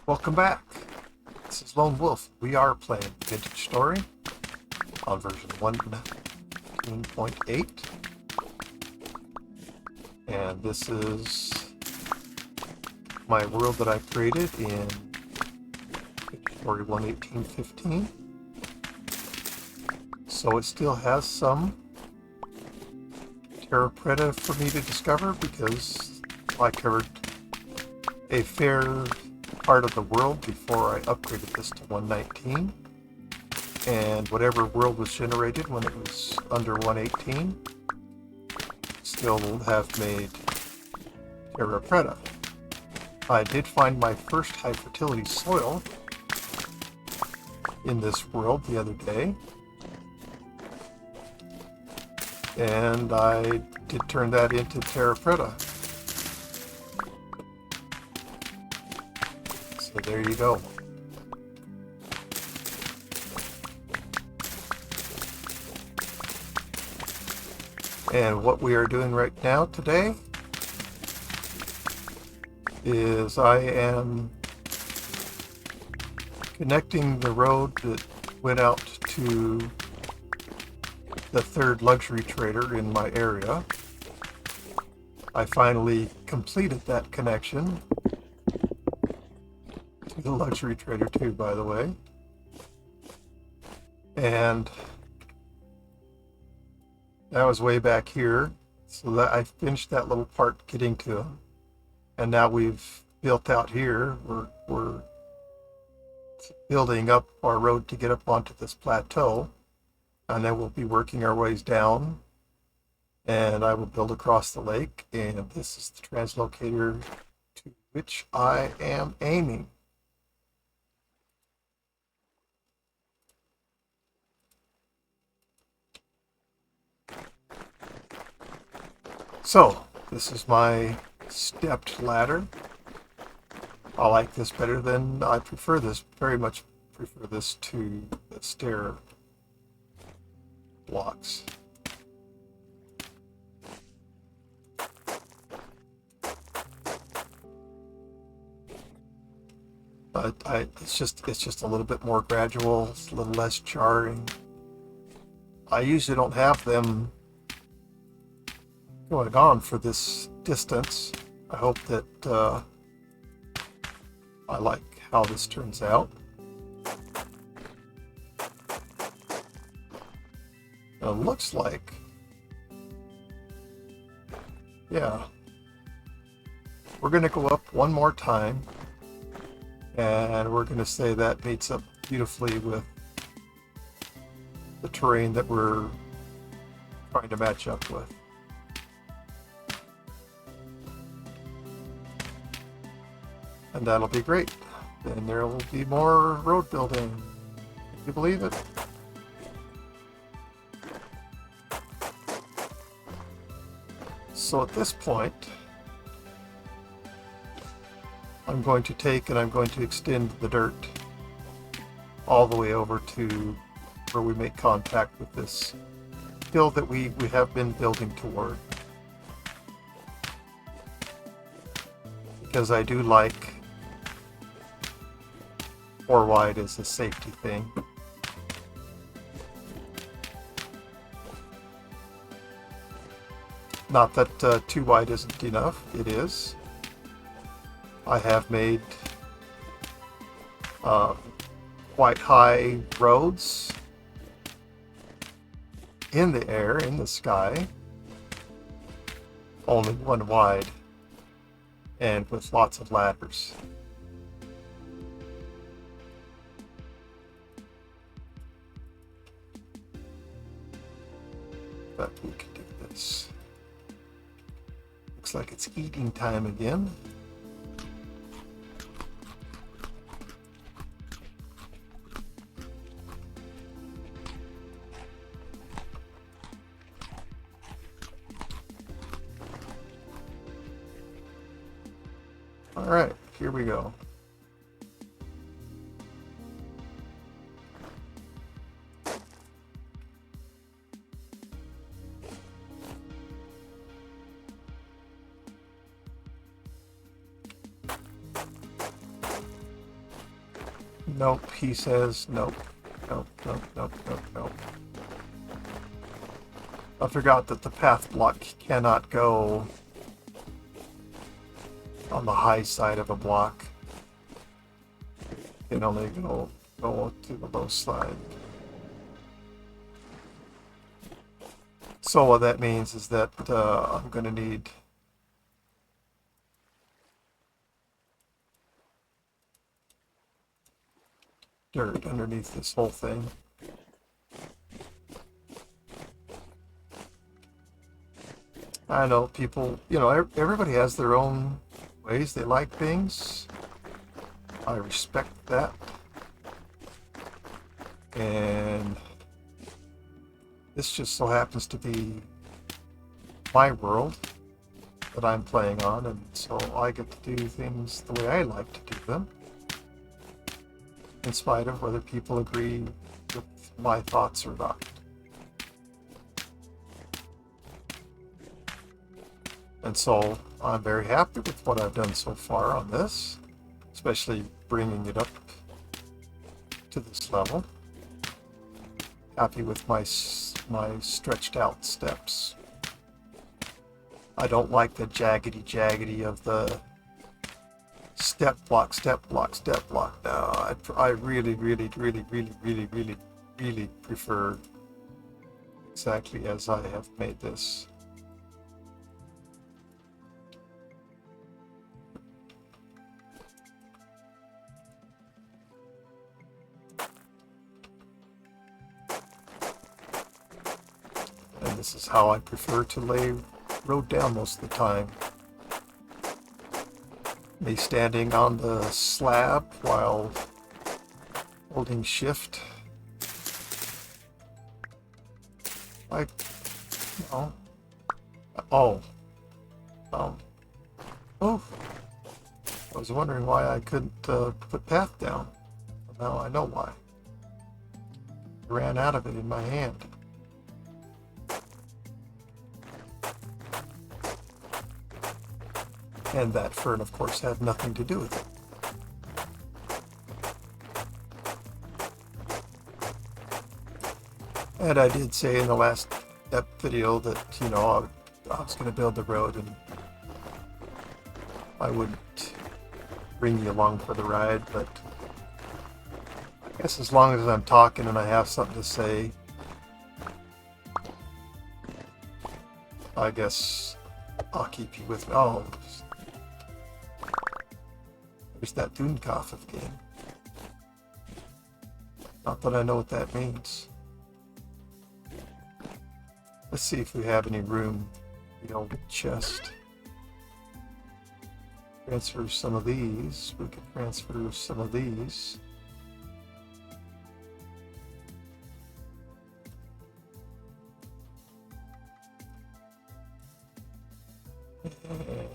Welcome back. This is Lone Wolf. We are playing Vintage Story on version 1.8. And this is my world that I created in Vintage Story 1.18.15. So it still has some Terra Preta for me to discover because I covered a fair part of the world before I upgraded this to 1.19, and whatever world was generated when it was under 1.18 still have made Terra Preta. I did find my first high fertility soil in this world the other day, and I did turn that into Terra Preta. So there you go. And what we are doing right now today is I am connecting the road that went out to the third luxury trader in my area. I finally completed that connection. The luxury trader too, by the way. And that was way back here. So that I finished that little part getting to him. And now we've built out here. We're building up our road to get up onto this plateau. And then we'll be working our ways down. And I will build across the lake. And this is the translocator to which I am aiming. So, this is my stepped ladder. I like this better than, I prefer this, very much prefer this to the stair blocks. But it's just a little bit more gradual, it's a little less jarring. I usually don't have them going on for this distance. I hope that I like how this turns out. It looks like, yeah, we're going to go up one more time, and we're going to say that meets up beautifully with the terrain that we're trying to match up with. And that'll be great. Then there will be more road building. Can you believe it? So at this point, I'm going to take and I'm going to extend the dirt all the way over to where we make contact with this hill that we have been building toward. Because I do like 4 wide as a safety thing. Not that 2 wide isn't enough, it is. I have made quite high roads in the air, in the sky, only 1 wide, and with lots of ladders. But we can do this. Looks like it's eating time again. All right, here we go. Nope, he says nope. Nope, nope, nope, nope, nope. I forgot that the path block cannot go on the high side of a block. It can only go to the low side. So what that means is that I'm going to need dirt underneath this whole thing. I know people, everybody has their own ways they like things. I respect that. And this just so happens to be my world that I'm playing on, and so I get to do things the way I like to do them, in spite of whether people agree with my thoughts or not. And so I'm very happy with what I've done so far on this, especially bringing it up to this level. Happy with my stretched out steps. I don't like the jaggedy of the step block, step block, step block. No, I really prefer exactly as I have made this. And this is how I prefer to lay road down most of the time. Me standing on the slab while holding shift. Oh. Oh, I was wondering why I couldn't put path down. Now I know why. I ran out of it in my hand. And that fern, of course, had nothing to do with it. And I did say in the last video that, I was going to build the road and I wouldn't bring you along for the ride, but I guess as long as I'm talking and I have something to say, I guess I'll keep you with me. Oh, there's that Doonkopf again. Not that I know what that means. Let's see if we have any room in the old chest. Transfer some of these. We can transfer some of these. And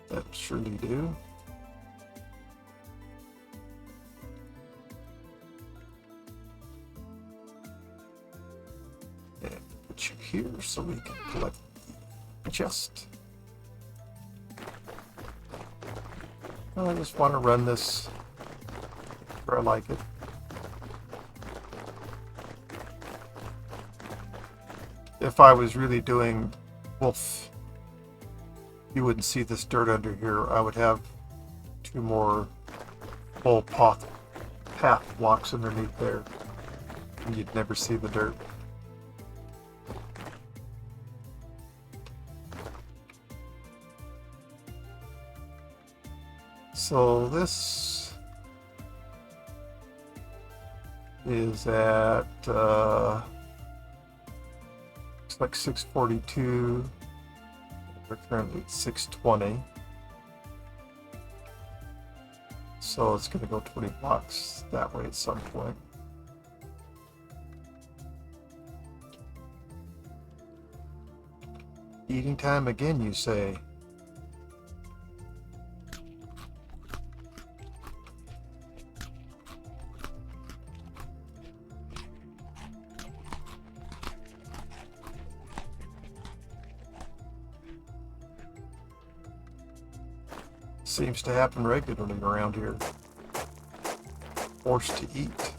that surely do. And put you here so we can collect the chest. Well, I just want to run this where I like it. If I was really doing wolf, you wouldn't see this dirt under here. I would have 2 more full path blocks underneath there, and you'd never see the dirt. So this is at it's like 642. We're currently at 620. So it's going to go 20 blocks that way at some point. Eating time again, you say? seems to happen regularly around here. Forced to eat.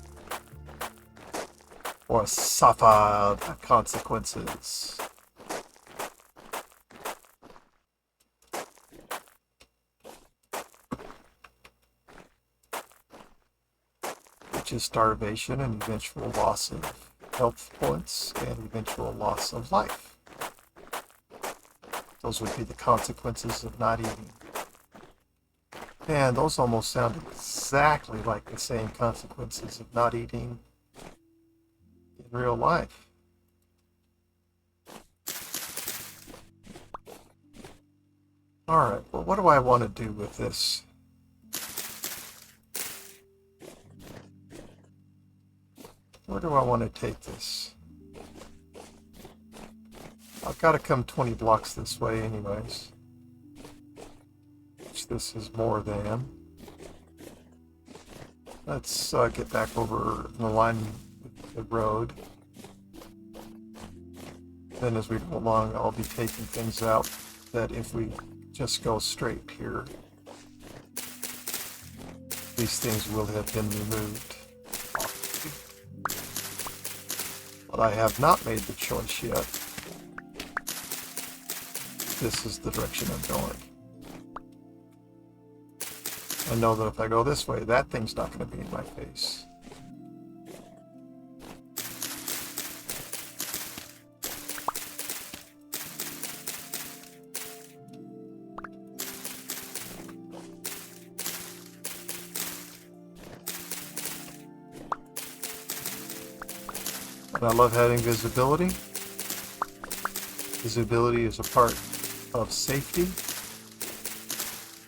Or suffer the consequences. Which is starvation and eventual loss of health points and eventual loss of life. Those would be the consequences of not eating. And those almost sound exactly like the same consequences of not eating in real life. Alright, well, what do I want to do with this? Where do I want to take this? I've got to come 20 blocks this way anyways. Which this is more than. Let's get back over the line with the road. Then as we go along, I'll be taking things out that if we just go straight here, these things will have been removed. But I have not made the choice yet. This is the direction I'm going. I know that if I go this way, that thing's not going to be in my face. And I love having visibility. Visibility is a part of safety.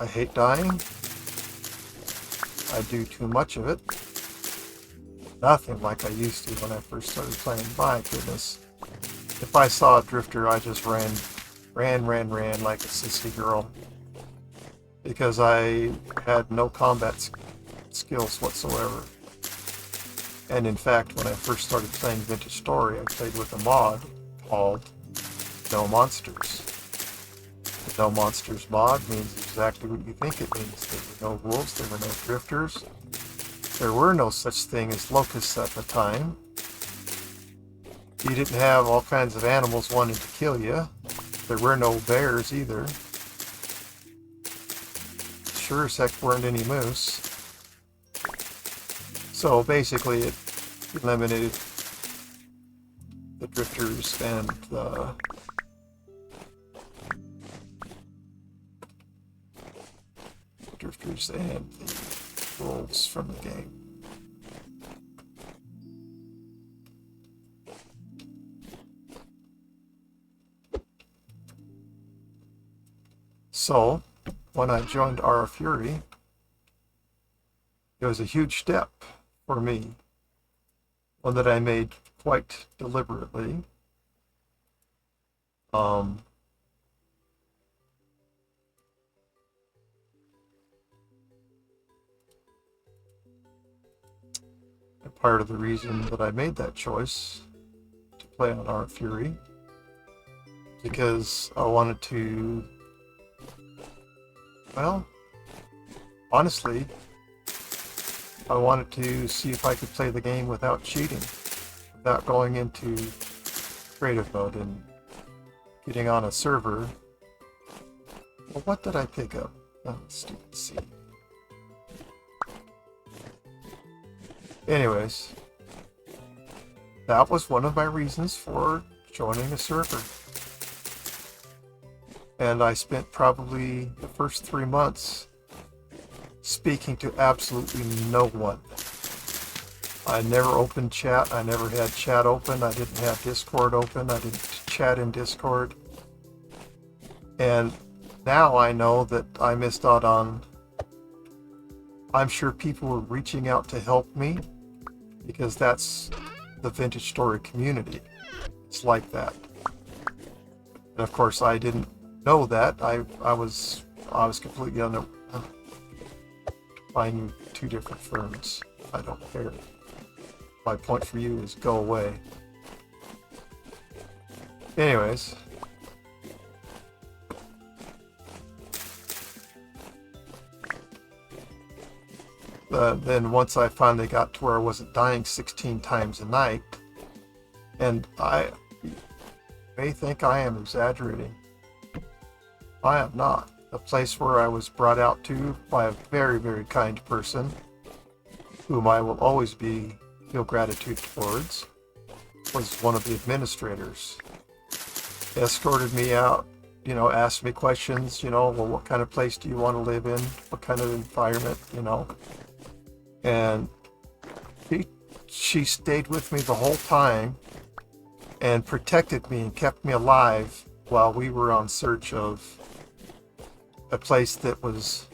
I hate dying. I do too much of it. Nothing like I used to when I first started playing. My goodness. If I saw a drifter, I just ran like a sissy girl. Because I had no combat skills whatsoever. And in fact, when I first started playing Vintage Story, I played with a mod called No Monsters. The No Monsters mod means exactly what you think it means. There were no wolves, there were no drifters. There were no such thing as locusts at the time. You didn't have all kinds of animals wanting to kill you. There were no bears either. Sure as heck weren't any moose. So basically it eliminated the drifters and the wolves from the game. So when I joined Ara Fury, it was a huge step for me, one that I made quite deliberately. And part of the reason that I made that choice to play on Ara Fury, because I wanted to, well, honestly, I wanted to see if I could play the game without cheating, without going into creative mode and getting on a server. Well, what did I pick up? Oh, stupid seed. Anyways, that was one of my reasons for joining a server. And I spent probably the first 3 months speaking to absolutely no one. I never opened chat. I never had chat open. I didn't have Discord open. I didn't chat in Discord. And now I know that I missed out on... I'm sure people were reaching out to help me, because that's the Vintage Story community. It's like that. And of course I didn't know that. I was completely buying you 2 different firms. I don't care. My point for you is go away. Anyways. Then once I finally got to where I wasn't dying 16 times a night, and I may think I am exaggerating. I am not. A place where I was brought out to by a very, very kind person, whom I will always feel gratitude towards, was one of the administrators. Escorted me out, asked me questions, well, what kind of place do you want to live in? What kind of environment, And she stayed with me the whole time and protected me and kept me alive while we were on search of a place that was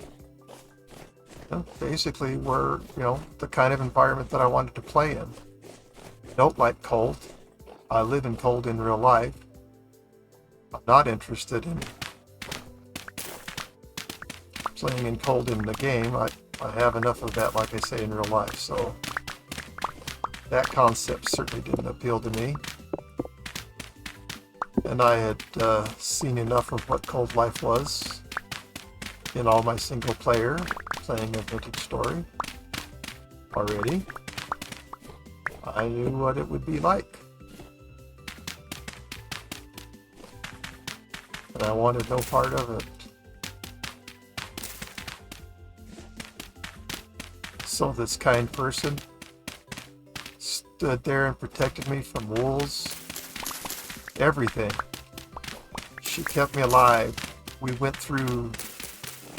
basically where, the kind of environment that I wanted to play in. I don't like cold. I live in cold in real life. I'm not interested in playing in cold in the game. I have enough of that, like I say, in real life. So that concept certainly didn't appeal to me. And I had seen enough of what cold life was in all my single player, playing a vintage story already. I knew what it would be like. And I wanted no part of it. So this kind person stood there and protected me from wolves, everything. She kept me alive. We went through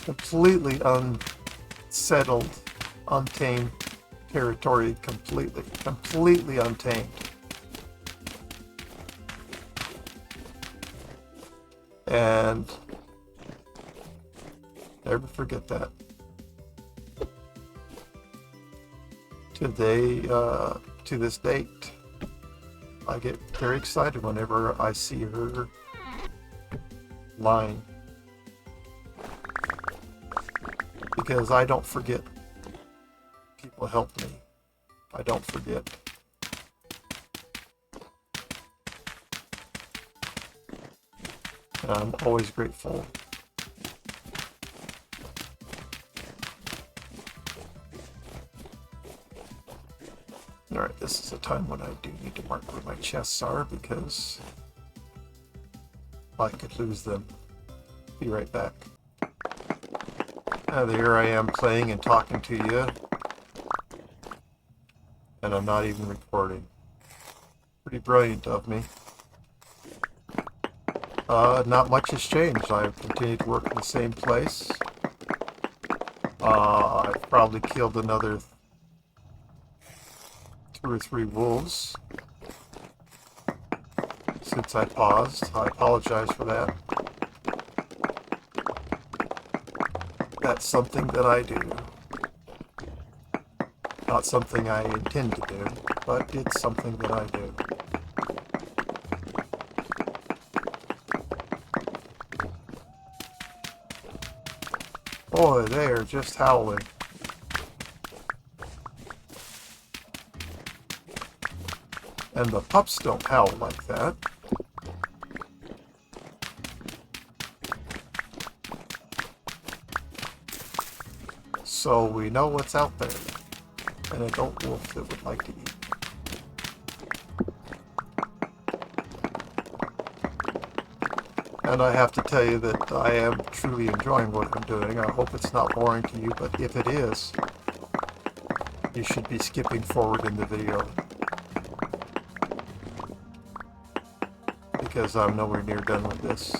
completely unsettled, untamed territory, completely untamed. And never forget that. To this date, I get very excited whenever I see her line, because I don't forget people help me. I don't forget. And I'm always grateful. Alright, this is a time when I do need to mark where my chests are, because I could lose them. Be right back. There I am playing and talking to you, and I'm not even recording. Pretty brilliant of me. Not much has changed. I've continued to work in the same place. I've probably killed another 2 or 3 wolves since I paused. I apologize for that. That's something that I do. Not something I intend to do, but it's something that I do. Boy, they are just howling. And the pups don't howl like that. So we know what's out there. An adult wolf that would like to eat. And I have to tell you that I am truly enjoying what I'm doing. I hope it's not boring to you, but if it is, you should be skipping forward in the video, because I'm nowhere near done with this.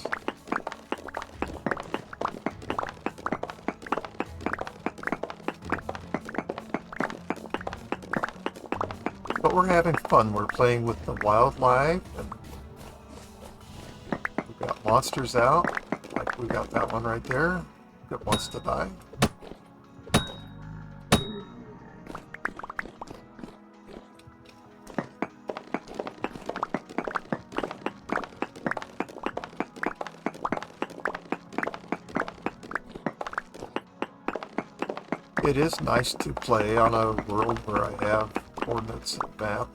But we're having fun. We're playing with the wildlife, and we've got monsters out, like we got that one right there that wants to die. It is nice to play on a world where I have coordinates and map.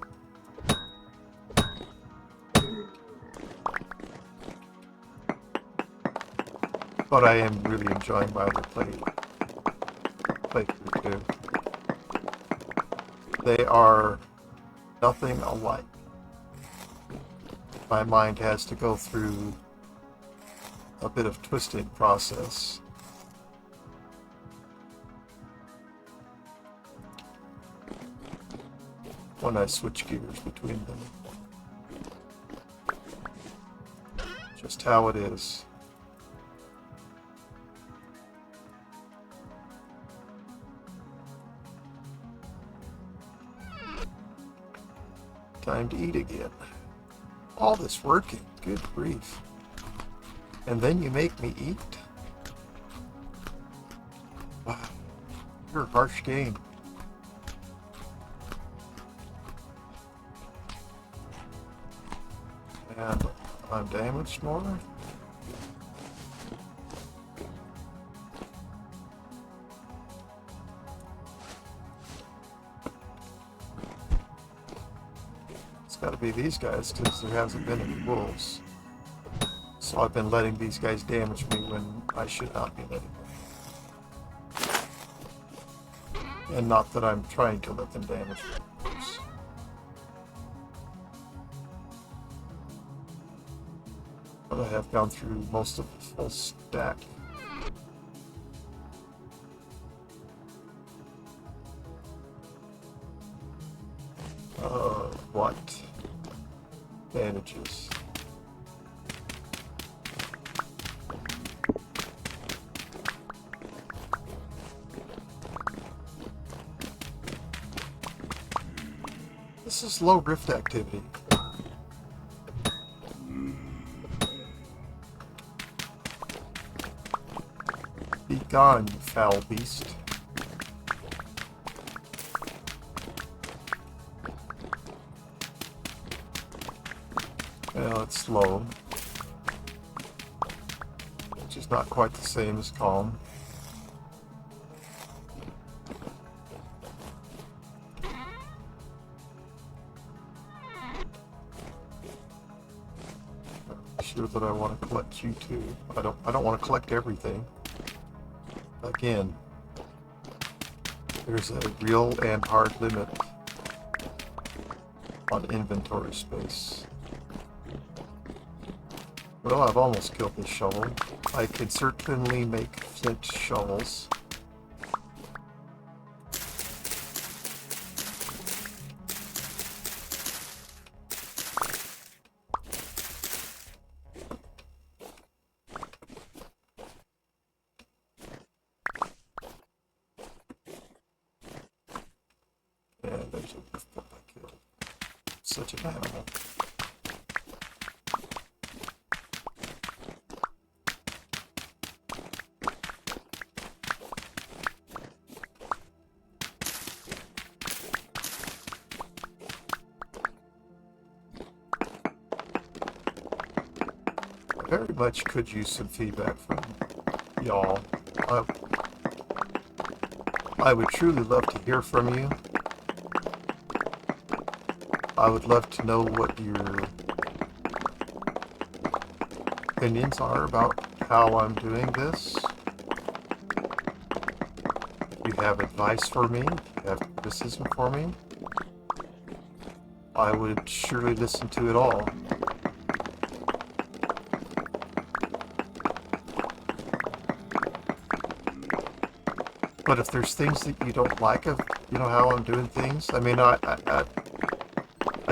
But I am really enjoying my other playthrough too. They are nothing alike. My mind has to go through a bit of twisting process. When I switch gears between them. Just how it is. Time to eat again. All this working, good grief. And then you make me eat? Wow, you're a harsh game. And I'm damaged more? It's got to be these guys, because there hasn't been any wolves. So I've been letting these guys damage me when I should not be letting them. And not that I'm trying to let them damage me, of course. But I have gone through most of the full stack. What? Bandages. This is low rift activity. Be gone, you foul beast. Well, it's slow, which is not quite the same as calm. I'm sure that I want to collect you too. I don't want to collect everything. Again, there's a real and hard limit on inventory space. Well, I've almost killed this shovel. I could certainly make flint shovels. And there's a wolf I killed. Such an animal. Very much could use some feedback from y'all. I would truly love to hear from you. I would love to know what your opinions are about how I'm doing this. If you have advice for me, if you have criticism for me, I would surely listen to it all. But if there's things that you don't like of, how I'm doing things, I mean, I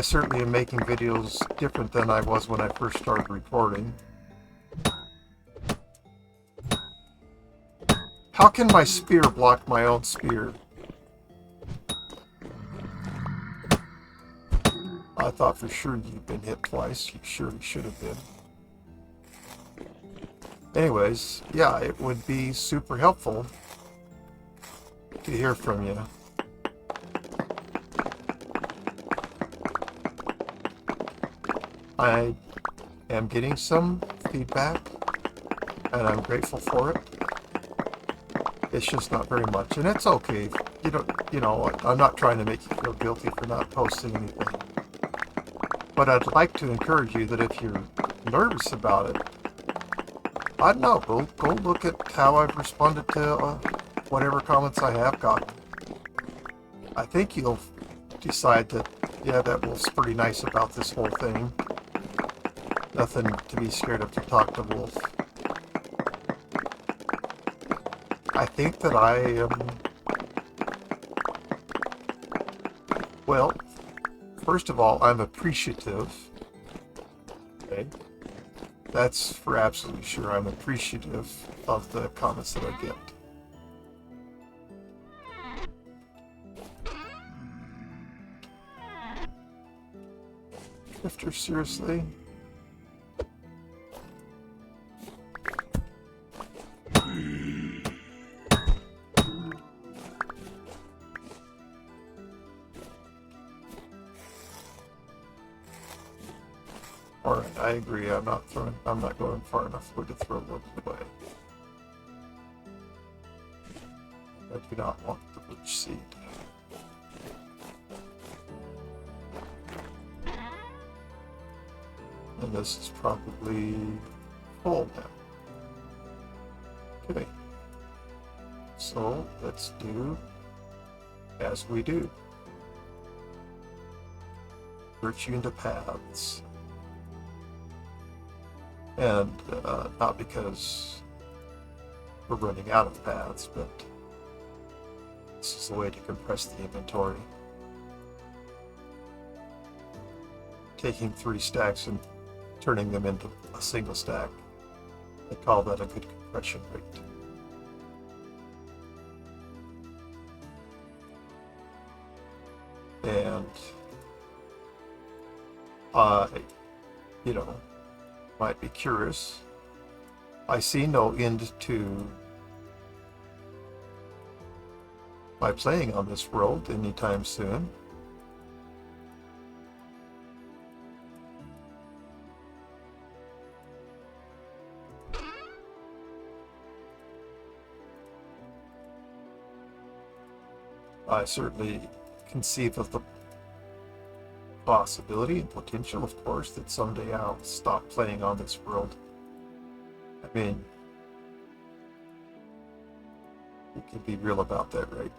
certainly am making videos different than I was when I first started recording. How can my spear block my own spear? I thought for sure you'd been hit twice. You surely should have been. Anyways, yeah, it would be super helpful to hear from you. I am getting some feedback, and I'm grateful for it. It's just not very much, and it's okay. I'm not trying to make you feel guilty for not posting anything. But I'd like to encourage you that if you're nervous about it, I don't know, go look at how I've responded to whatever comments I have gotten. I think you'll decide that, yeah, that wolf's pretty nice about this whole thing. Nothing to be scared of to talk to Wolf. I think that I am... Well, first of all, I'm appreciative. Okay? That's for absolutely sure. I'm appreciative of the comments that I get. Drifter, seriously? Alright, I agree. I'm not going far enough to throw those away. I do not want the bleach seed. And this is probably full now. Okay. So let's do as we do. Search you into paths. And not because we're running out of paths, but this is the way to compress the inventory. Taking 3 stacks and turning them into a single stack. I call that a good compression rate. And you know, might be curious. I see no end to my playing on this world anytime soon. I certainly conceive of the possibility and potential, of course, that someday I'll stop playing on this world. I mean, you can be real about that, right?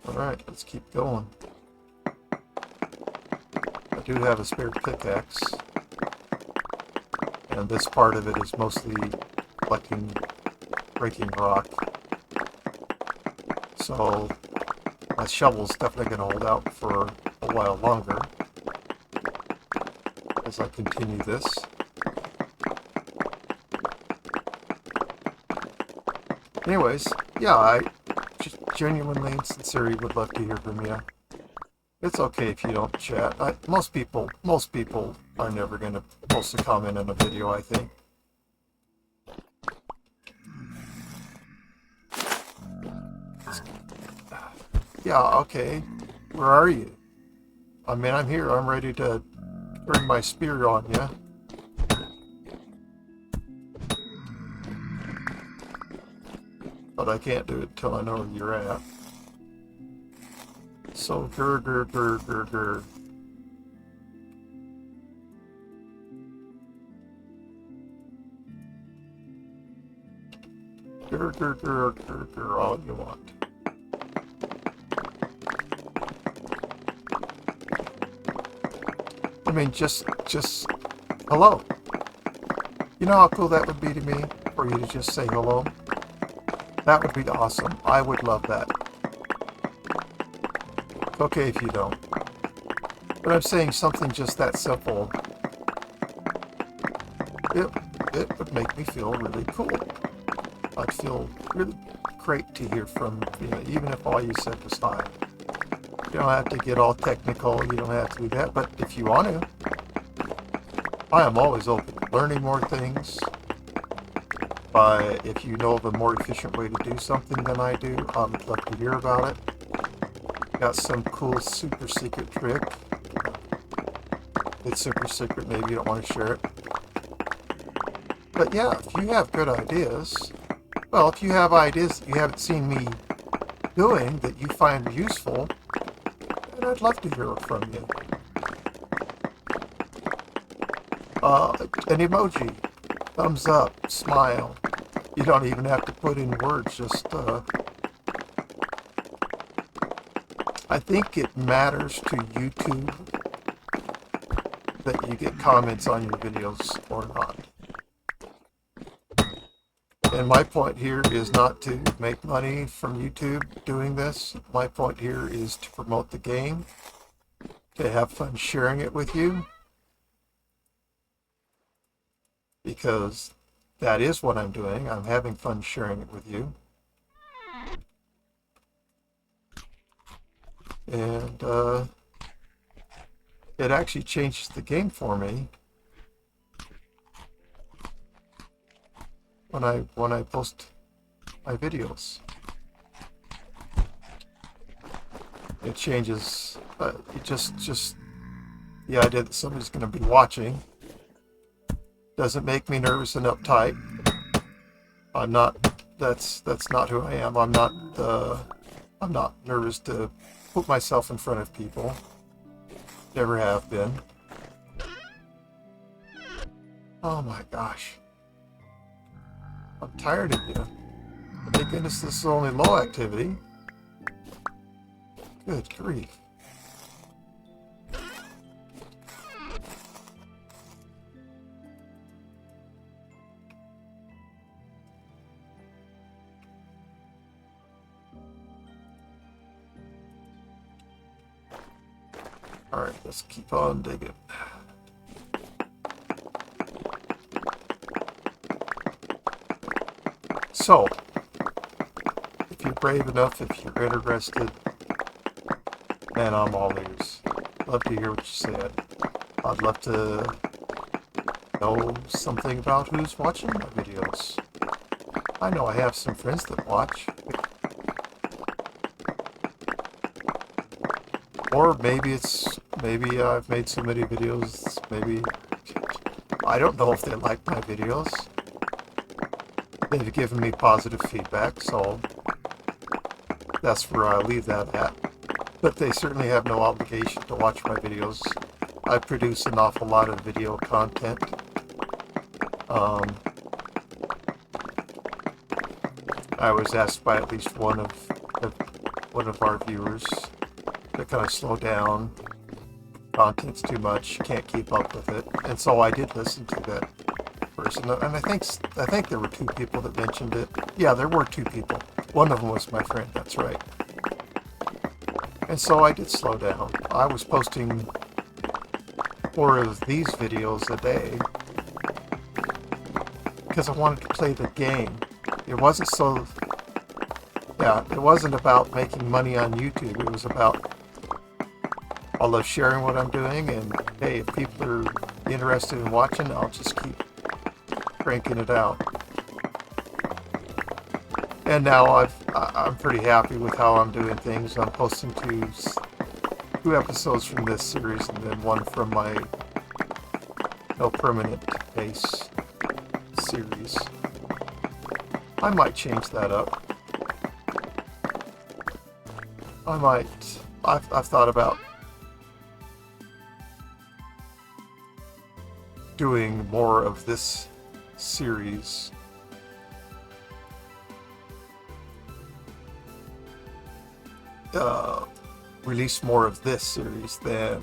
Alright, let's keep going. I do have a spare pickaxe. And this part of it is mostly collecting, breaking rock. So my shovel's definitely going to hold out for a while longer as I continue this. Anyways, yeah, I just genuinely and sincerely would love to hear from you. It's okay if you don't chat. Most people are never going to post a comment on a video, I think. Yeah, okay. Where are you? I mean, I'm here. I'm ready to turn my spear on you. But I can't do it till I know where you're at. So, grr. Grr, all you want. I mean, just hello. You know how cool that would be to me, for you to just say hello? That would be awesome. I would love that. It's okay if you don't. But I'm saying something just that simple. It would make me feel really cool. I'd feel really great to hear from you, even if all you said was hi. You don't have to get all technical, you don't have to do that, but if you want to, I am always open to learning more things. If you know of a more efficient way to do something than I do, I would love to hear about it. Got some cool super secret trick. It's super secret, maybe you don't want to share it. But yeah, if you have good ideas, well, if you have ideas that you haven't seen me doing that you find useful, then I'd love to hear from you. An emoji, thumbs up, smile. You don't even have to put in words, just, I think it matters to YouTube that you get comments on your videos or not. And my point here is not to make money from YouTube doing this. My point here is to promote the game, to have fun sharing it with you, because that is what I'm doing. I'm having fun sharing it with you. And it actually changes the game for me when I post my videos. It changes. It just the idea that somebody's going to be watching doesn't make me nervous and uptight. I'm not. That's not who I am. I'm not nervous to put myself in front of people. Never have been. Oh my gosh. I'm tired of you. Thank goodness this is only low activity. Good grief. Alright, let's keep on digging. So, if you're brave enough, if you're interested, man, I'm all ears. Love to hear what you said. I'd love to know something about who's watching my videos. I know I have some friends that watch. Or maybe I've made so many videos, maybe, I don't know if they like my videos. They've given me positive feedback, so that's where I leave that at. But they certainly have no obligation to watch my videos. I produce an awful lot of video content. I was asked by at least one of our viewers to kind of slow down. Content's too much, can't keep up with it, and so I did listen to that person. And I think there were 2 people that mentioned it. Yeah, there were 2 people. One of them was my friend. That's right. And so I did slow down. I was posting 4 of these videos a day because I wanted to play the game. It wasn't so. Yeah, it wasn't about making money on YouTube. It was about, I love sharing what I'm doing, and hey, if people are interested in watching, I'll just keep cranking it out. And now I'm pretty happy with how I'm doing things. I'm posting 2 episodes from this series, and then 1 from my No Permanent Base series. I might change that up. I might. I've thought about doing more of this series. Release more of this series than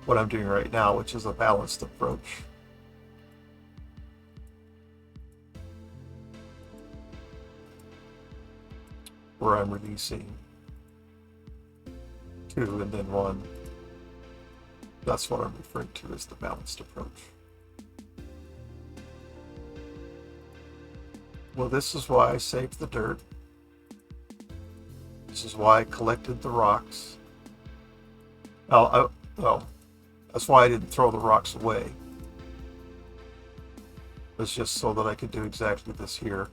what I'm doing right now, which is a balanced approach. Where I'm releasing 2 and then 1. That's what I'm referring to as the balanced approach. Well, this is why I saved the dirt. This is why I collected the rocks. Well, that's why I didn't throw the rocks away. It's just so that I could do exactly this here.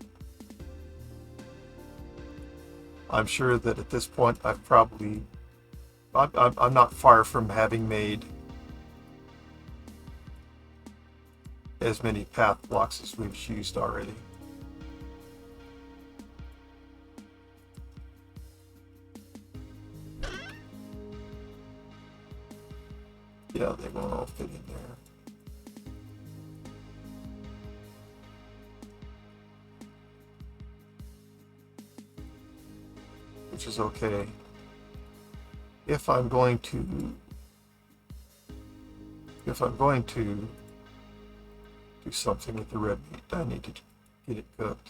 I'm sure that at this point I'm not far from having made as many path blocks as we've used already. Yeah, they won't all fit in there. which is okay. If I'm going to do something with the red meat, I need to get it cooked.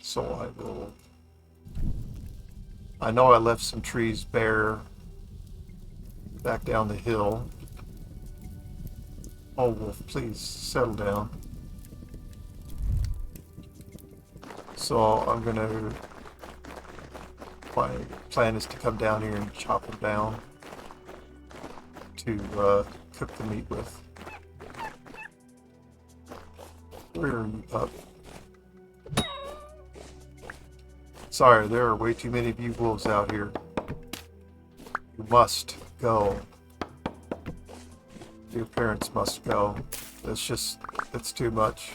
So I know I left some trees bare back down the hill. Oh, Wolf, please settle down. So I'm gonna, my plan is to come down here and chop them down to cook the meat with. Where are you, pup? Sorry, there are way too many of you wolves out here. You must go. Your parents must go. It's too much.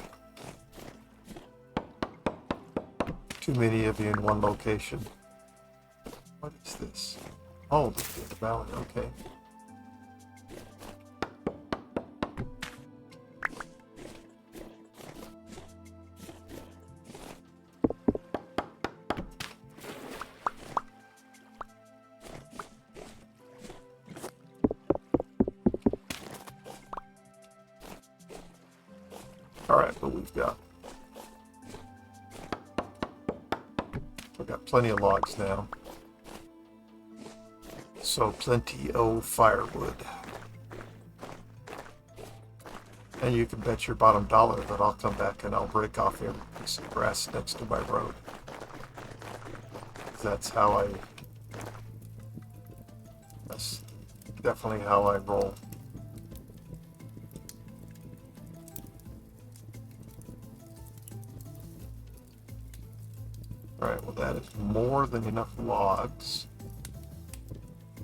Too many of you in one location. What is this? Oh, the valley, okay. Alright, what we've got. We've got plenty of logs now. So plenty of firewood. And you can bet your bottom dollar that I'll come back and I'll break off every piece of grass next to my road. That's definitely how I roll. Alright, well that is more than enough logs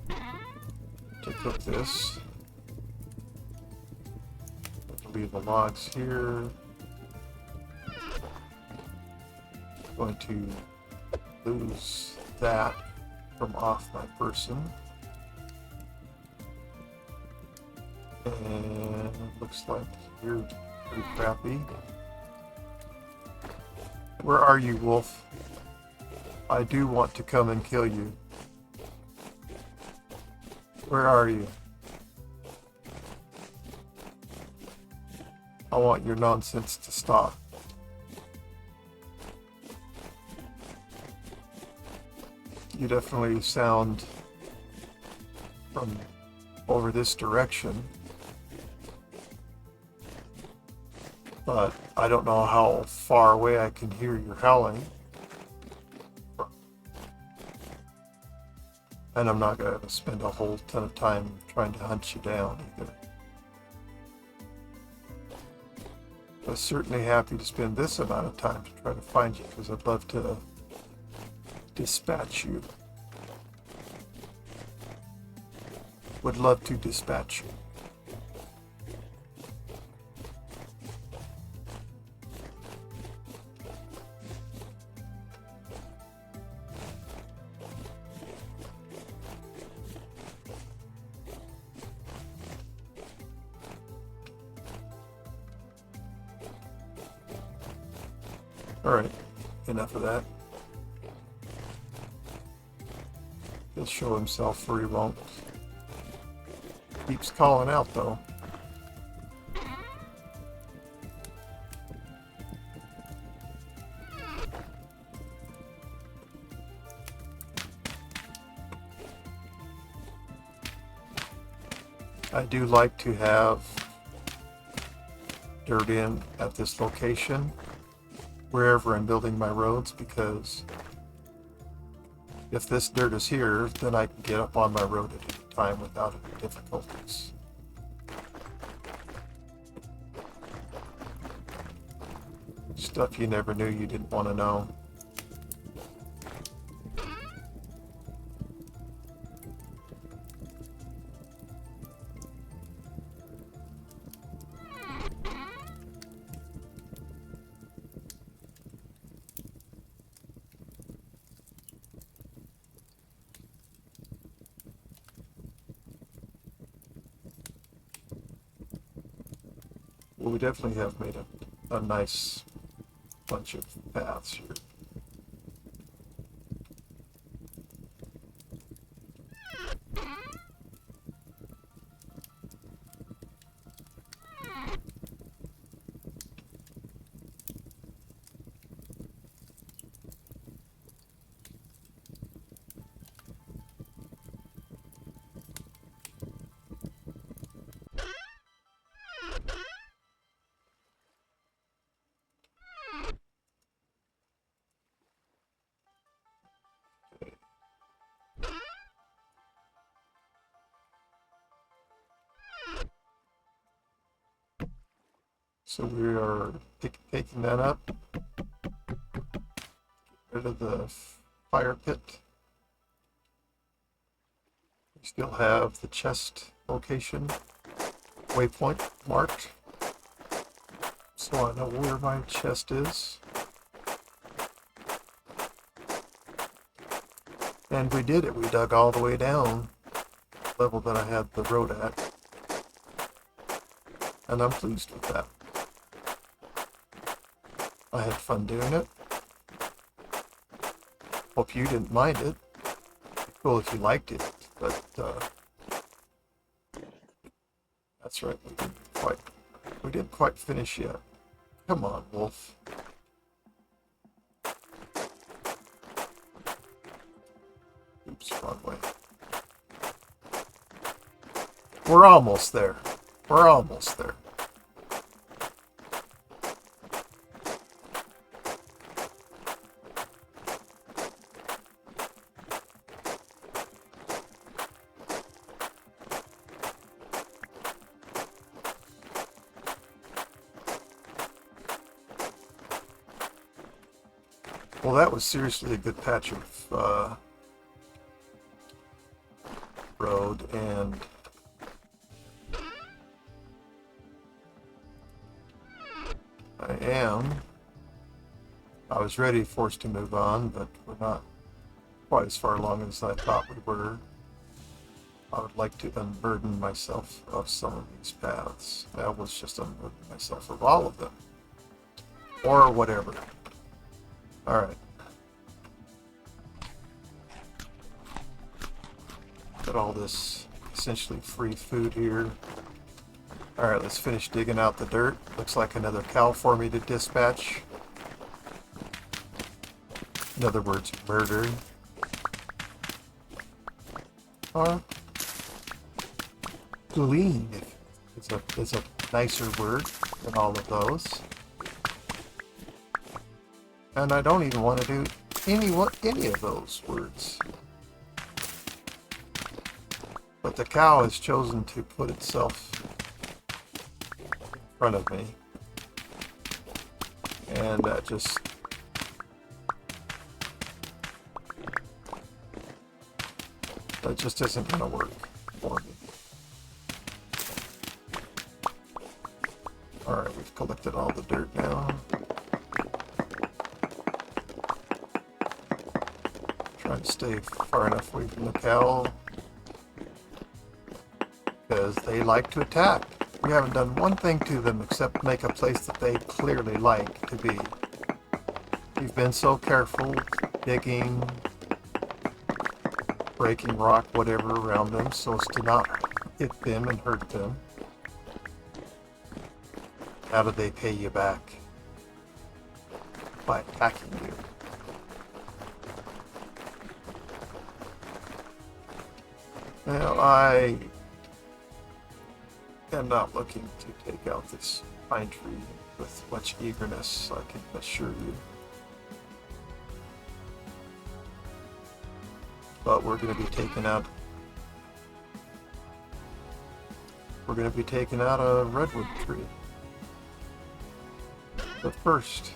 to cook this. Leave the logs here. I'm going to lose that from off my person. And it looks like you're pretty crappy. Where are you, Wolf? I do want to come and kill you. Where are you? I want your nonsense to stop. You definitely sound from over this direction, but I don't know how far away I can hear your howling. And I'm not going to spend a whole ton of time trying to hunt you down either. I'm certainly happy to spend this amount of time to try to find you, because I'd love to dispatch you. Would love to dispatch you. Alright, enough of that. He'll show himself or he won't. Keeps calling out though. I do like to have dirt in at this location wherever I'm building my roads, because if this dirt is here, then I can get up on my road at any time without any difficulties. Stuff you never knew you didn't want to know. Well, we definitely have made a nice bunch of paths here. So we are taking that up, rid of the fire pit. We still have the chest location waypoint marked, so I know where my chest is. And we did it. We dug all the way down the level that I had the road at. And I'm pleased with that. I had fun doing it. Hope you didn't mind it. Cool if you liked it, but that's right. We didn't quite finish yet. Come on, Wolf. Oops, wrong way. We're almost there. We're almost there. Well, that was seriously a good patch of road, and I was ready for us to move on, but we're not quite as far along as I thought we were. I would like to unburden myself of some of these paths. That was just unburden myself of all of them. Or whatever. Alright. Got all this essentially free food here. Alright, let's finish digging out the dirt. Looks like another cow for me to dispatch. In other words, murder. Or glean is a nicer word than all of those. And I don't even want to do any of those words. But the cow has chosen to put itself in front of me. And that just isn't going to work for me. Alright, we've collected all the dirt now. Trying to stay far enough away from the cow, because they like to attack. We haven't done one thing to them except make a place that they clearly like to be. We've been so careful, digging, breaking rock, whatever around them, so as to not hit them and hurt them. How do they pay you back? By attacking you. Now, I am not looking to take out this pine tree with much eagerness, I can assure you. But we're going to be taking out a redwood tree. But first,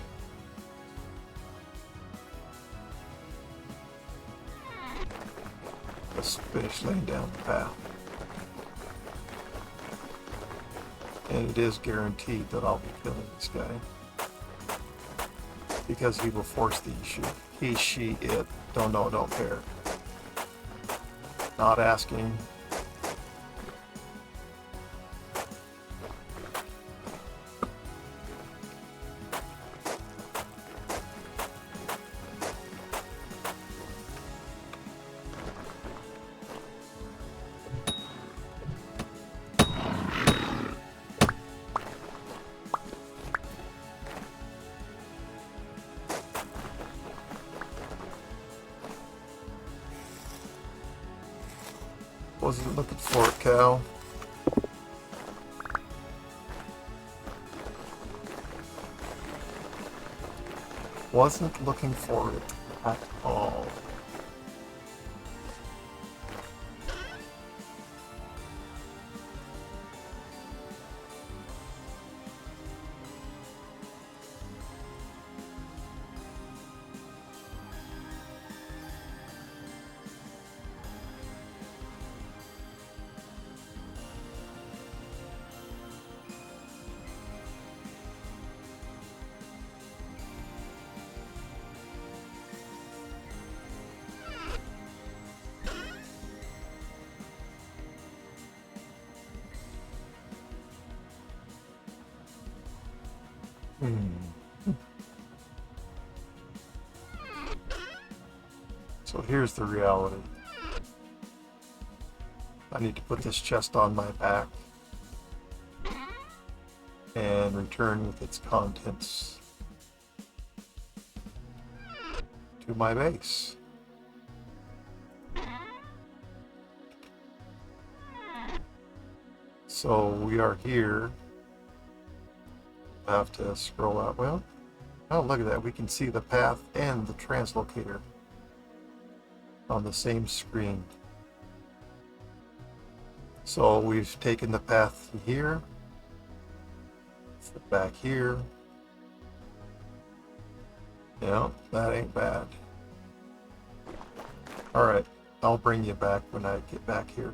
let's finish laying down the path. And it is guaranteed that I'll be killing this guy, because he will force the issue. He, she, it, don't know, don't care. Not asking. Wasn't looking for it, cow. Wasn't looking for it at all. So here's the reality. I need to put this chest on my back and return with its contents to my base. So we are here. I have to scroll out. Well, oh, look at that. We can see the path and the translocator on the same screen. So we've taken the path here, back here. Yeah, that ain't bad. Alright, I'll bring you back when I get back here.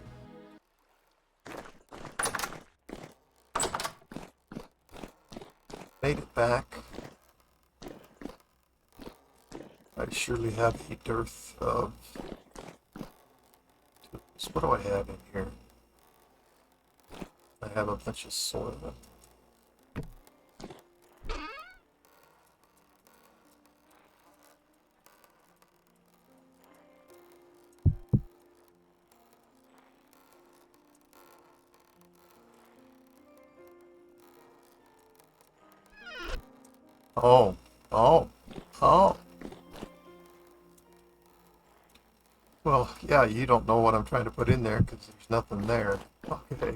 Made it back. I surely have a dearth of... What do I have in here? I have a bunch of soil. Oh, oh, oh. Well, yeah, you don't know what I'm trying to put in there because there's nothing there. Okay,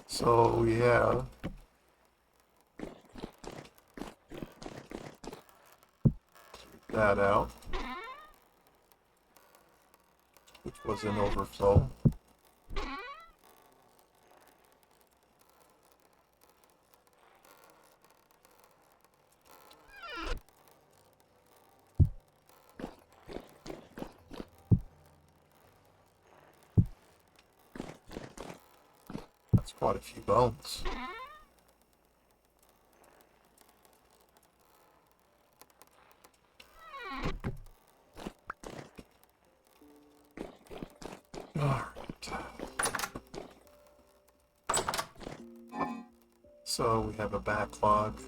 so we have that out, which was an overflow. That's quite a few bones. Alright. So we have a backlog.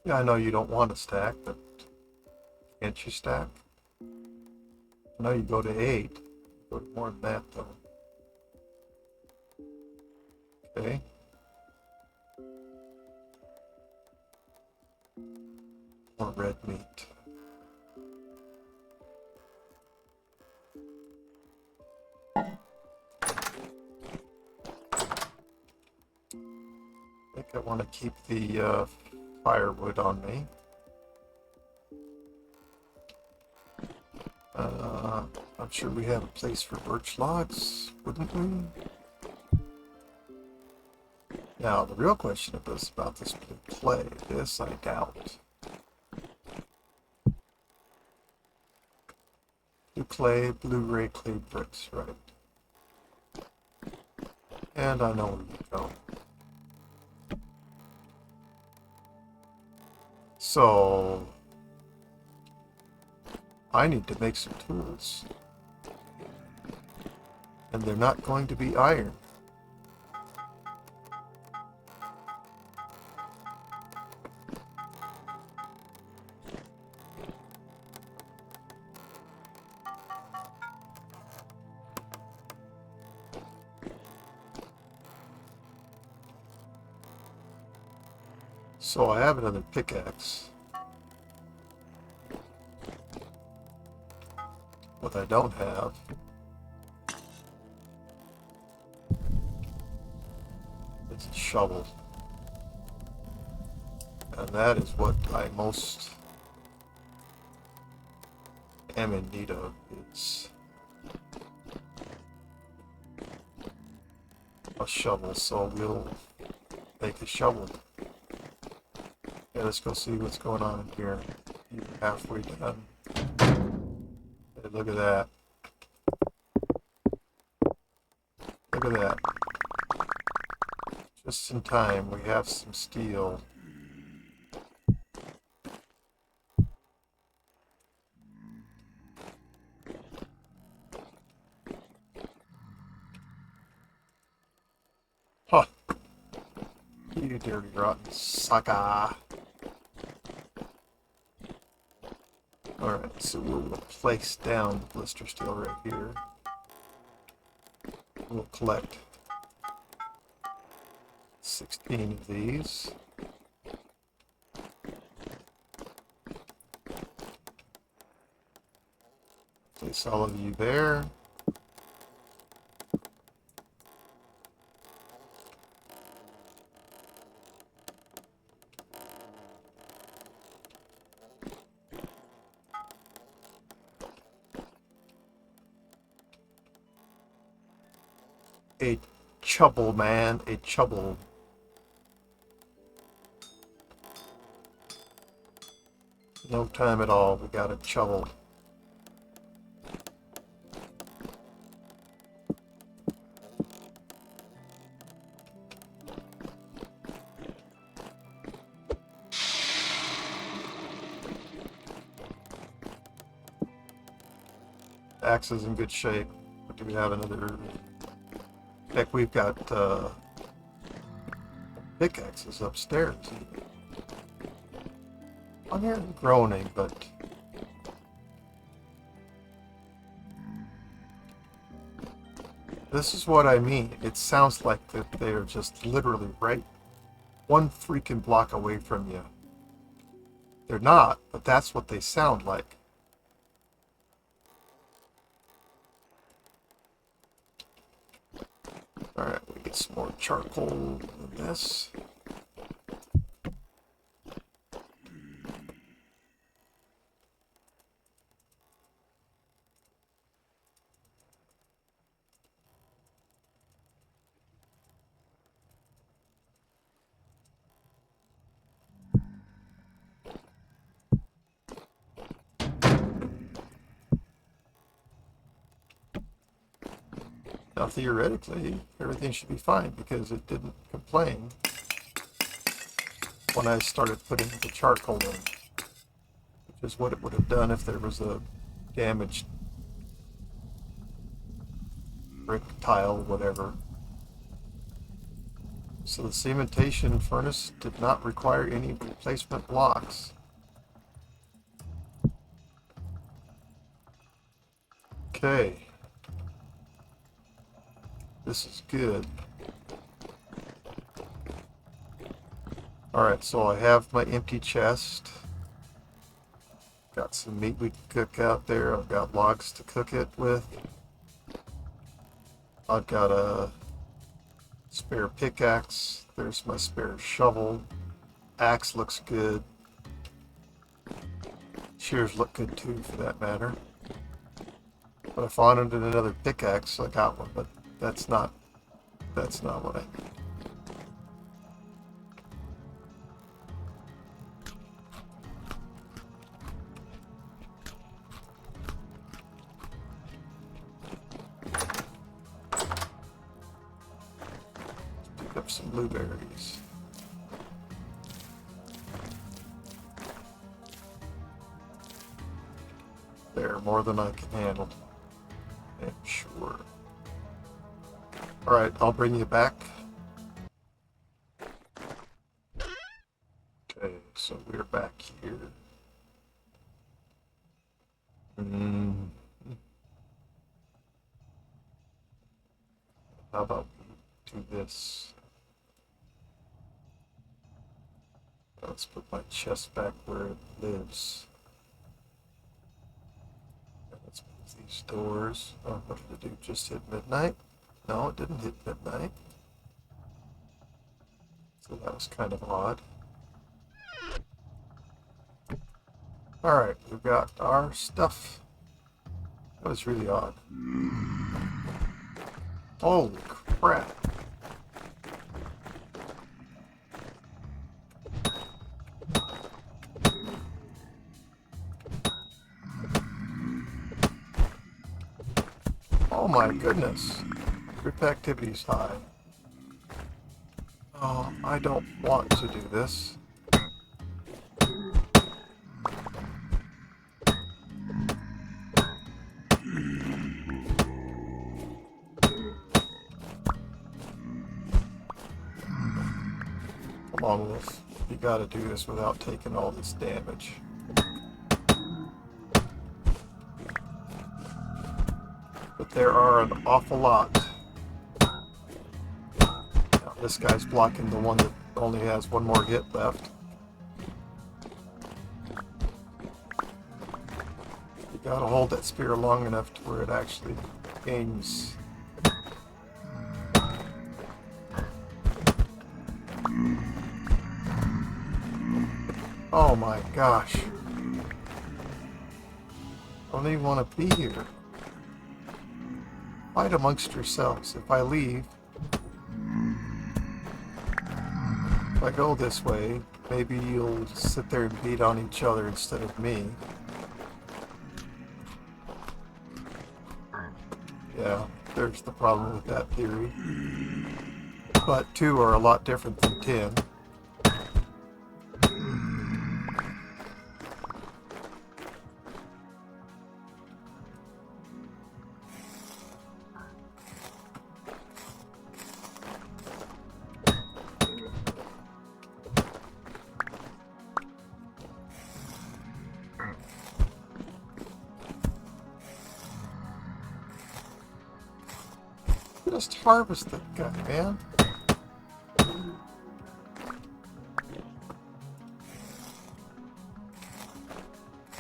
Yeah, I know you don't want to stack, but can't you stack? I know you go to 8. Go to more than that, though. Okay. More red meat. I think I want to keep the firewood on me. I'm sure we have a place for birch logs, wouldn't we? Now, the real question is about this blue clay. This I doubt. Blue clay, blue-ray clay bricks, right? And I know where you go. So, I need to make some tools. And they're not going to be iron. So I have another pickaxe. what I don't have. It's a shovel. And that is what I most am in need of, is a shovel. So we'll make a shovel. Yeah, let's go see what's going on in here. You're halfway done. Hey, look at that. Look at that. Just in time, we have some steel. Huh. You dirty rotten sucker. Alright, so we'll place down the blister steel right here. We'll collect 16 of these. Place all of you there. A chubble, man, a chubble. No time at all, we got a chubble. Axe is in good shape. But do we have another? Heck, we've got pickaxes upstairs. I'm hearing groaning, but this is what I mean. It sounds like that they are just literally right one freaking block away from you. They're not, but that's what they sound like. Alright, we get some more charcoal in this. Now, theoretically, everything should be fine because it didn't complain when I started putting the charcoal in, which is what it would have done if there was a damaged brick, tile, whatever. So the cementation furnace did not require any replacement blocks. Okay. This is good. Alright, so I have my empty chest. Got some meat we can cook out there. I've got logs to cook it with. I've got a spare pickaxe. There's my spare shovel. Axe looks good. Shears look good too, for that matter. But if I wanted another pickaxe, I got one, but that's not what I need. Pick up some blueberries. There, more than I can handle. I'm sure. Alright, I'll bring you back. Okay, so we're back here. How about we do this? Let's put my chest back where it lives. Let's put these doors. Oh, what did it do? Just hit midnight? No, it didn't hit midnight. So that was kind of odd. Alright, we've got our stuff. That was really odd. Holy crap. Oh my goodness. Grip activity's high. Oh, I don't want to do this. Come on, Wolf. You gotta do this without taking all this damage. But there are an awful lot. Now, this guy's blocking the one that only has one more hit left. You gotta hold that spear long enough to where it actually gains. Oh my gosh. I don't even want to be here. Fight amongst yourselves. If I leave, if I go this way, maybe you'll sit there and beat on each other instead of me. Yeah, there's the problem with that theory. But 2 are a lot different than 10. Just harvest that guy, man.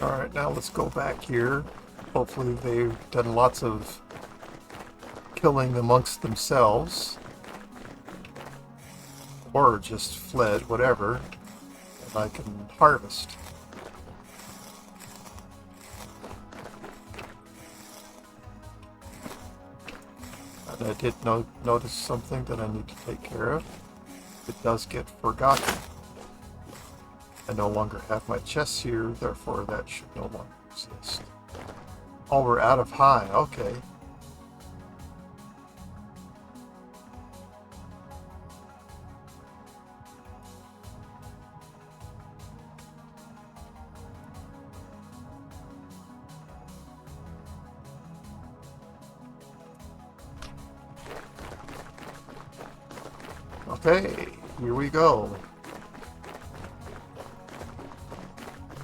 Alright, now let's go back here. Hopefully they've done lots of killing amongst themselves. Or just fled, whatever. And I can harvest. And I did notice something that I need to take care of. It does get forgotten. I no longer have my chests here, therefore that should no longer exist. Oh, we're out of high. Okay. Okay, here we go.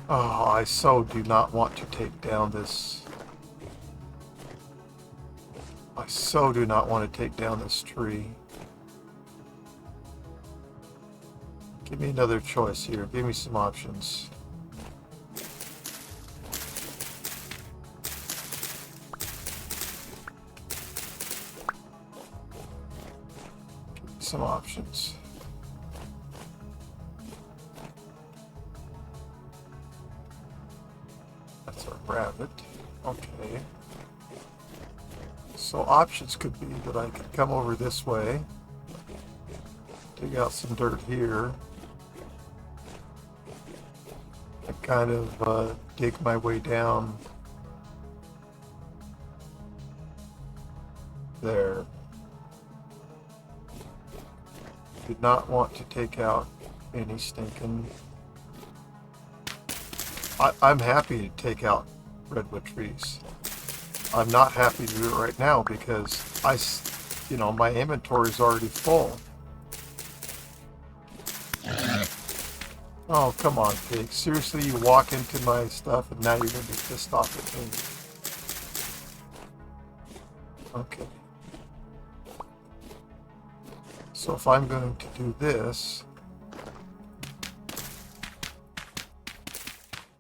Oh, I so do not want to take down this. I so do not want to take down this tree. Give me another choice here. Give me some options. Some options. That's a rabbit. Okay. So options could be that I could come over this way, dig out some dirt here, and kind of dig my way down there. Did not want to take out any stinking... I'm happy to take out redwood trees. I'm not happy to do it right now because my inventory is already full. Oh, come on, pig. Seriously, you walk into my stuff and now you're going to be pissed off at me. Okay. So if I'm going to do this,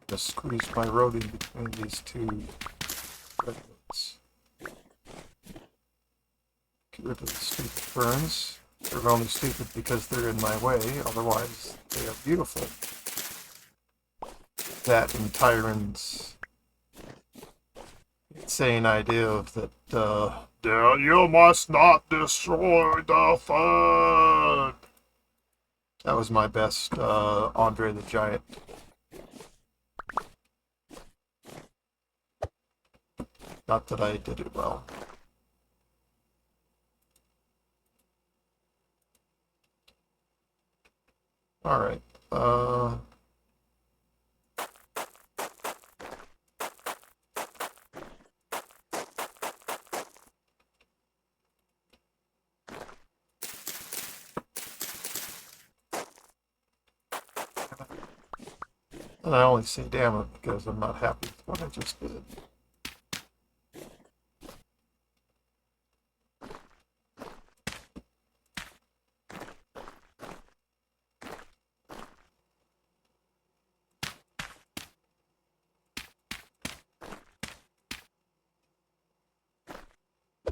just squeeze my road in between these two redwoods. rid of the stupid ferns. They're only stupid because they're in my way, otherwise they are beautiful. That and Tyron's insane idea of that, you must not destroy the fern! That was my best Andre the Giant. Not that I did it well. Alright, and I only say damn it because I'm not happy with what I just did.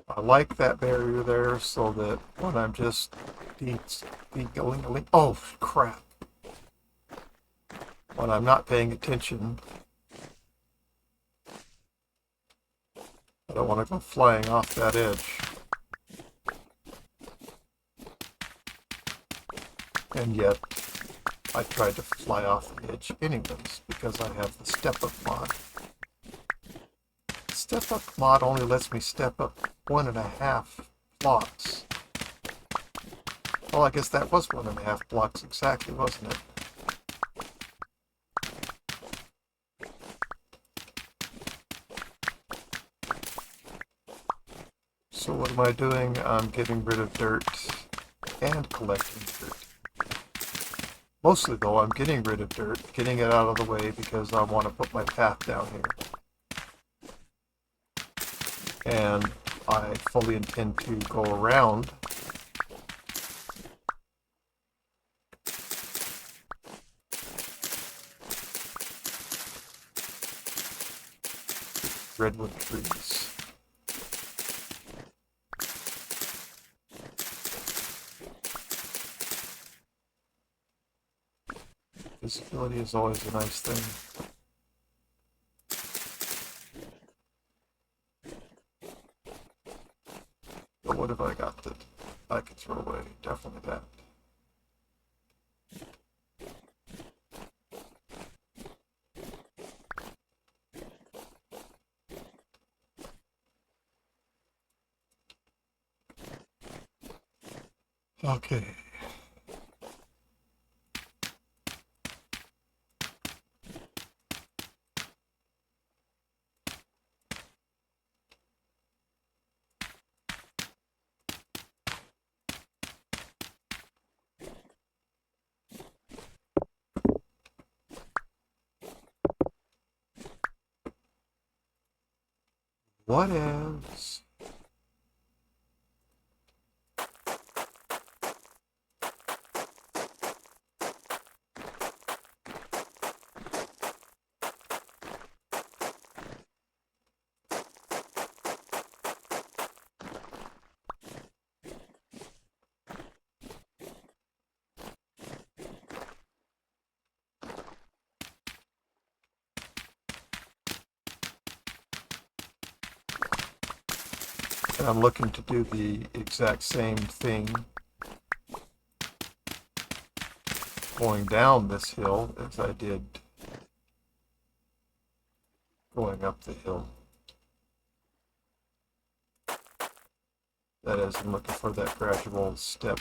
I like that barrier there so that when I'm just going, oh crap. When I'm not paying attention, I don't want to go flying off that edge. And yet, I tried to fly off the edge anyways because I have the step-up mod. Step-up mod only lets me step up 1.5 blocks. Well, I guess that was 1.5 blocks exactly, wasn't it? So what am I doing? I'm getting rid of dirt and collecting dirt. Mostly though, I'm getting rid of dirt, getting it out of the way because I want to put my path down here. And I fully intend to go around redwood trees. Visibility is always a nice thing. But what have I got that I can throw away? Definitely that. Okay. What else? And I'm looking to do the exact same thing going down this hill as I did going up the hill. That is, I'm looking for that gradual step.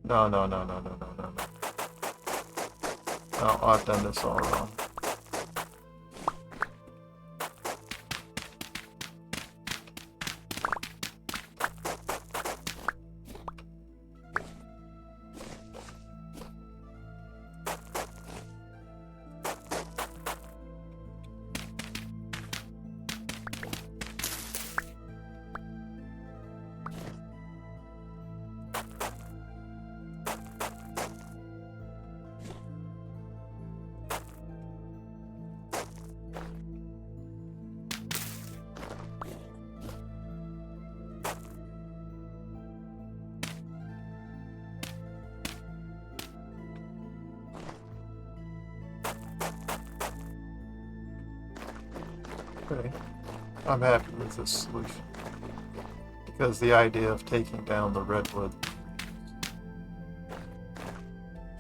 No, no, no, no, no, no, no, no. No, I've done this all wrong. Okay. I'm happy with this solution. Because the idea of taking down the redwood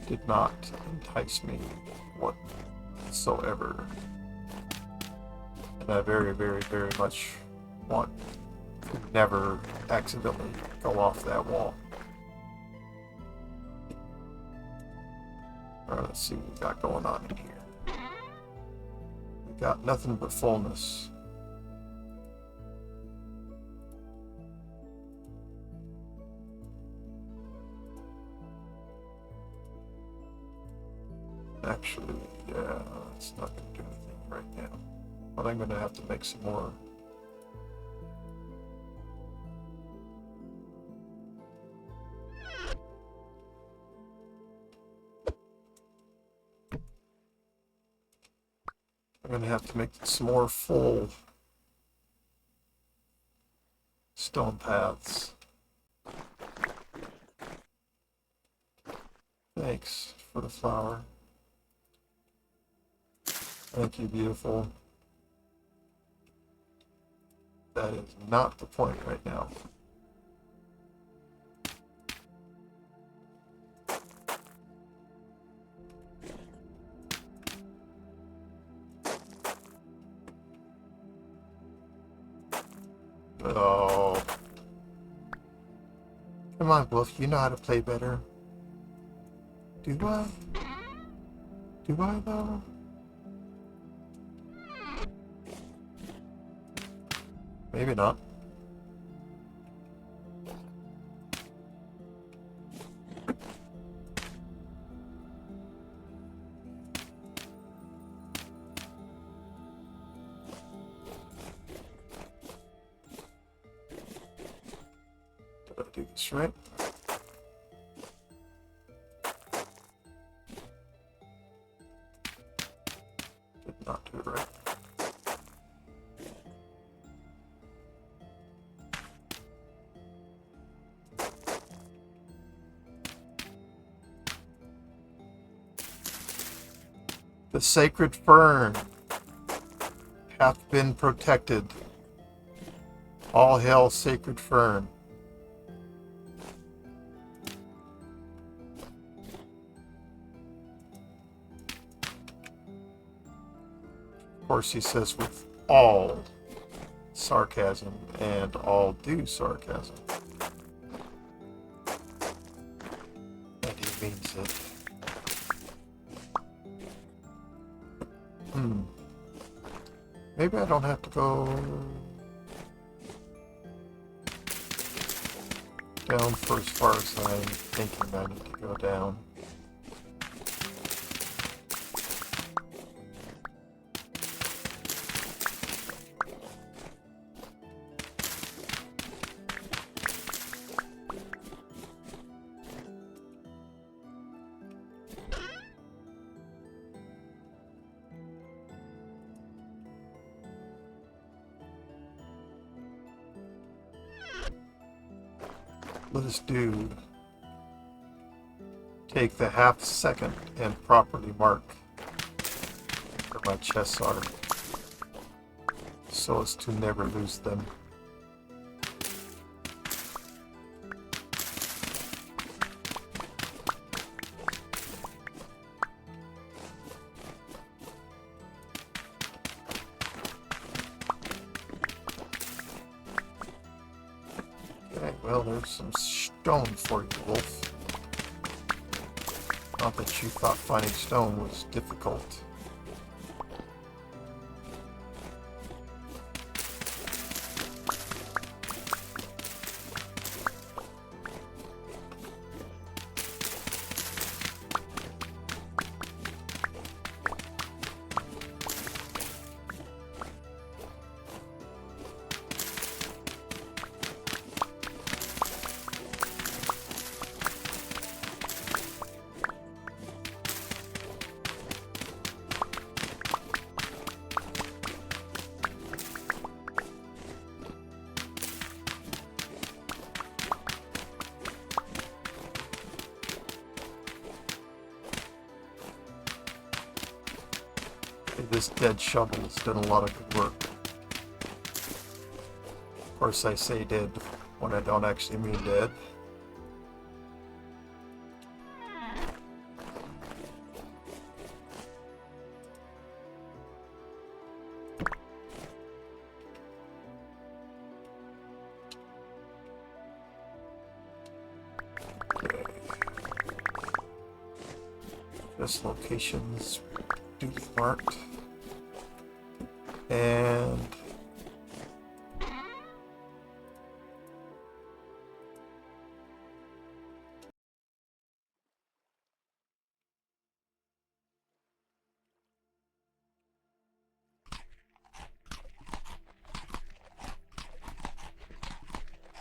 did not entice me whatsoever. And I very, very, very much want to never accidentally go off that wall. Alright, let's see what we got going on in here. We got nothing but fullness. Actually, yeah, it's not going to do anything right now. But I'm going to have to make some more. I'm going to have to make some more full stone paths. Thanks for the flower. Thank you, beautiful. That is not the point right now. Oh. Come on, Wolf, you know how to play better. Do I? Do I, though? Maybe not. Did I do this right? Did not do it right. The sacred fern hath been protected. All hail, sacred fern. Of course, he says with all sarcasm and all due sarcasm. And he means it. Maybe I don't have to go down for as far as I'm thinking I need to go down. Let us do take the half second and properly mark where my chests are so as to never lose them. Well, there's some stone for you, Wolf. Not that you thought finding stone was difficult. This dead shovel has done a lot of good work. Of course, I say dead when I don't actually mean dead. This location's duly marked. And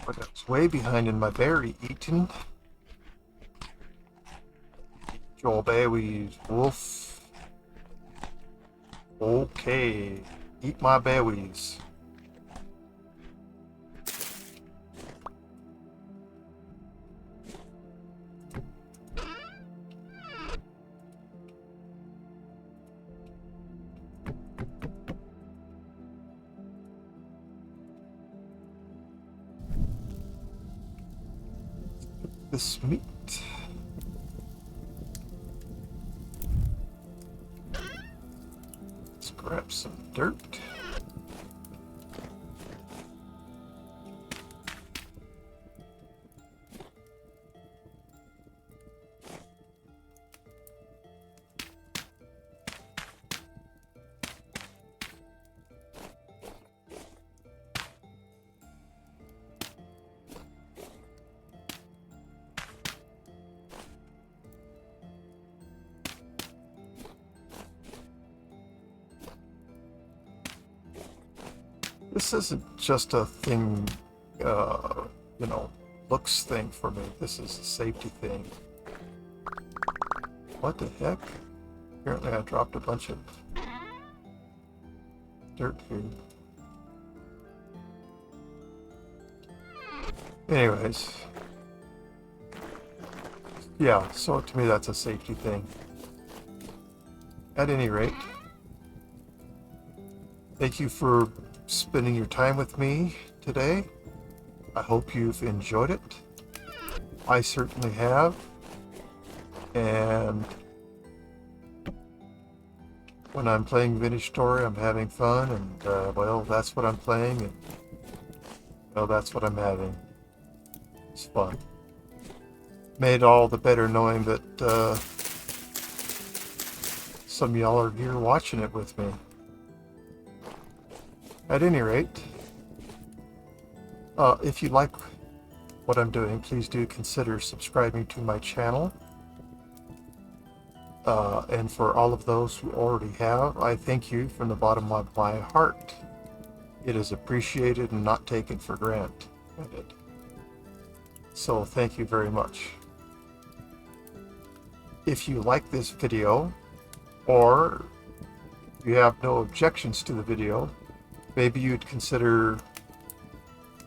but I was way behind in my berry eating. Your berries, wolf. Okay, eat my berries. This meat. Let's grab some dirt. This isn't just a thing, you know, looks thing for me. This is a safety thing. What the heck? Apparently I dropped a bunch of dirt here. Anyways. Yeah, so to me that's a safety thing. At any rate, thank you for spending your time with me today. I hope you've enjoyed it. I certainly have. And when I'm playing Vintage Story, I'm having fun, and well, that's what I'm playing, and well, that's what I'm having. It's fun. Made all the better knowing that some of y'all are here watching it with me. At any rate, if you like what I'm doing, please do consider subscribing to my channel. And for all of those who already have, I thank you from the bottom of my heart. It is appreciated and not taken for granted. So thank you very much. If you like this video, or you have no objections to the video, maybe you'd consider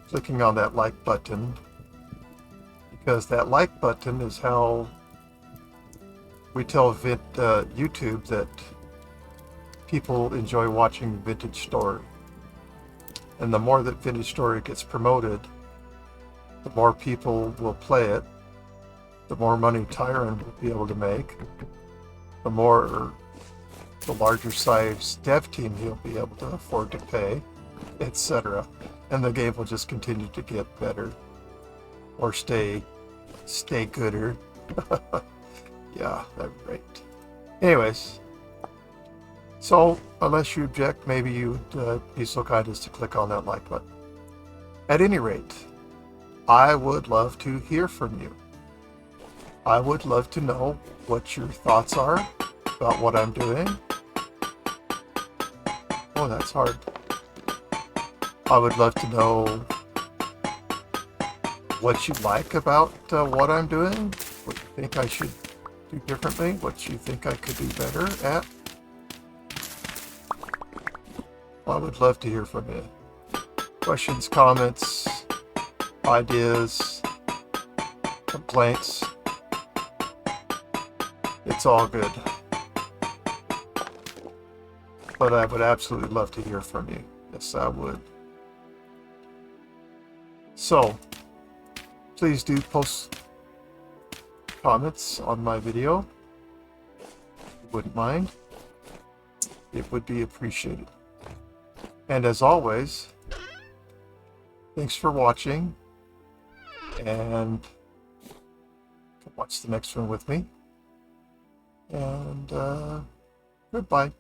clicking on that like button, because that like button is how we tell YouTube that people enjoy watching Vintage Story. And the more that Vintage Story gets promoted, the more people will play it, the more money Tyron will be able to make, the larger size dev team he'll be able to afford to pay, etc. And the game will just continue to get better, or stay gooder. Yeah, that's great. Anyways, so unless you object, maybe you would be so kind as to click on that like button. At any rate, I would love to hear from you. I would love to know what your thoughts are about what I'm doing. Oh, that's hard. I would love to know what you like about what I'm doing, what you think I should do differently, what you think I could do better at. I would love to hear from you. Questions, comments, ideas, complaints. It's all good. But I would absolutely love to hear from you. Yes, I would. So, please do post comments on my video. If you wouldn't mind. It would be appreciated. And as always, thanks for watching. And come watch the next one with me. And goodbye.